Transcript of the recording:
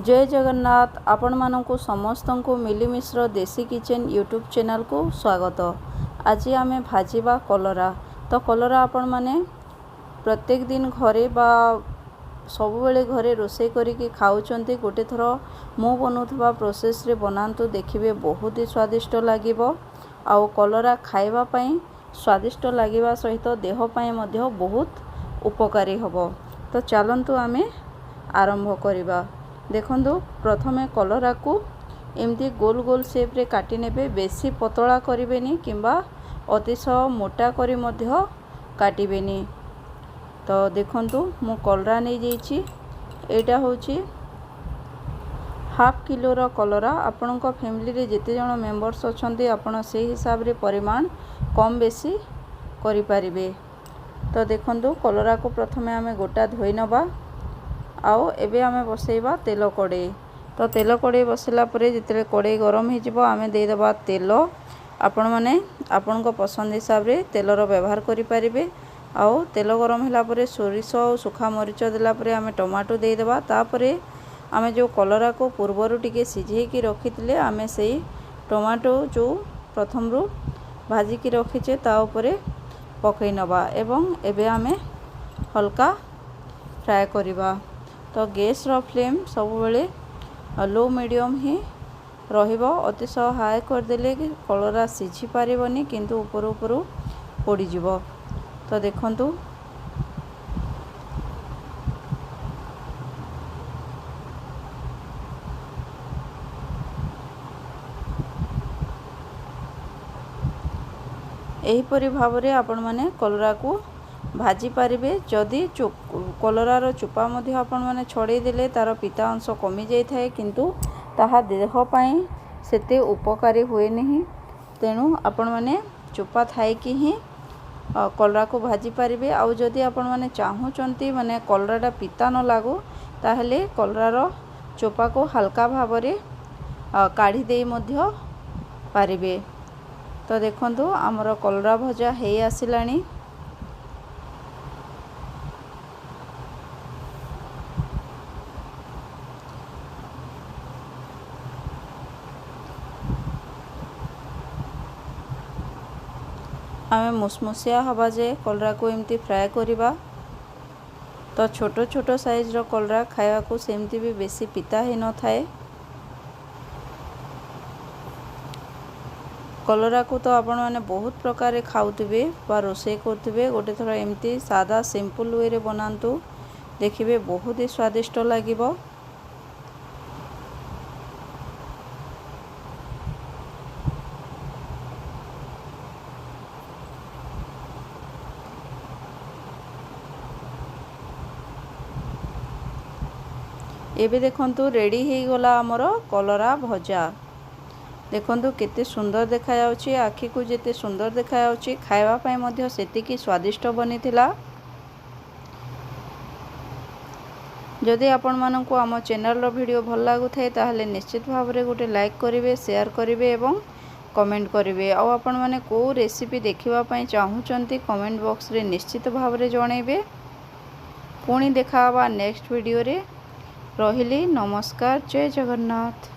जय जगन्नाथ। आपण मानकु समस्त को मिलीमिश्र देसी किचन यूट्यूब चैनल को स्वागत। आज आमे भाजीबा कलरा। तो कलरा आपण माने प्रत्येक दिन घरे बा सब बेले घरे रोषे करिकी खाउचंती। गोटे थर मु बनउथबा प्रोसेस रे बनांतु, देखिबे बहुत ही स्वादिष्ट लागिबो। आउ कलरा खाइबा पई स्वादिष्ट लागिबा सहित देह पई मध्य बहुत उपकारी हबो। तो चलंतु आमे आरंभ करिबा। देखंतु प्रथमे कलरा को एमती गोल गोल शेप रे काटी नेबे। बेसी पतला करिवेनी किंबा अतिशय मोटा करी मध्य काटिबेनी। तो देखंतु मु कलरा नै जेइछि। एटा होछि हाफ किलो रो कलरा। आपनक फैमिली रे जेते जण मेंबर्स अछंती आपण से हिसाब रे परिमाण कम बेसी करि परिबे। तो देखंतु कलरा को प्रथमे आमे गोटा धोई नबा। आउ एबे आमे बसैबा तेल कड़े। तो तेल कड़े बसला परे जिते कड़े गरम हो जिवो आमे दे दबा तेल। आपण माने आपण को पसंद हिसाब रे तेलर व्यवहार करि परिबे। आउ तेल गरम होला परे सोरिष और सुखा मरीच देला परे आमे टमाटो दे दबा। तापरे आमे जो कलरा को पूर्वरु टिके सिझे की रखितले आमे सेही टमाटो जो प्रथम रु भाजी की रखिचे ता ऊपरे पकई नबा एवं एबे आमे हल्का फ्राए करिबा। तो गैस रो फ्लेम सब बेले लो मीडियम ही रहिबो। अतिशय हाई कर देले कि कलरा सिझी पारिबनी किंतु ऊपर ऊपर पोड़ी जिवो। तो देखंतु एहीपरि भावरे आपण माने कलरा को भाजी पारिबे। जदि कलरार चोपा मध्य आपण माने छड़े देले तार पिता अंश कमी जाई थाए किंतु ताहा देह पई सेते उपकारी हुए नहीं। तेणु आपण माने चोपा थाए कि ही कलरा को भाजी पारिबे। आउ जदि आपण माने चाहुचंती माने कलराटा पिता न लागो ताहले कलरार चोपा को हल्का भावरे काढ़ी देई मध्य पारिबे। तो देखंतु हमर कलरा भजा हेई आसिलानी। आमे मुसमुसिया हवा जे कलरा को एमती फ्राए करिबा। तो छोटो छोटो साइज रो कलरा खाया को सेमती भी बेसी पिता ही न थाए। कलरा को तो आपण माने बहुत प्रकार खाउथिबे बा रोषे करथिबे। गोटे थोड़ा एमती सादा सिंपल वे रे बनांतु, देखिबे बहुत ही स्वादिष्ट लागिबो। एबे देखंतु रेडी हे गला हमरो कलरा भजा। देखंतु केते सुंदर देखा जाउची। आखी को जेते सुंदर देखा जाउची खाइबा पई मध्य सेतिकी स्वादिष्ट बनिथिला। जदि आपण मानकु आम चैनल रो वीडियो भल लागु थाए ताहले निश्चित भाव रे गोटे लाइक करिवे, शेयर करिवे एवं कमेंट करिवे। आ आपण माने को रेसिपी देखिबा पई चाहुचंती कमेंट बॉक्स रे निश्चित भाव रे जणैबे। पुणी देखा बा नेक्स्ट वीडियो रे। रहिली नमस्कार। जय जगन्नाथ।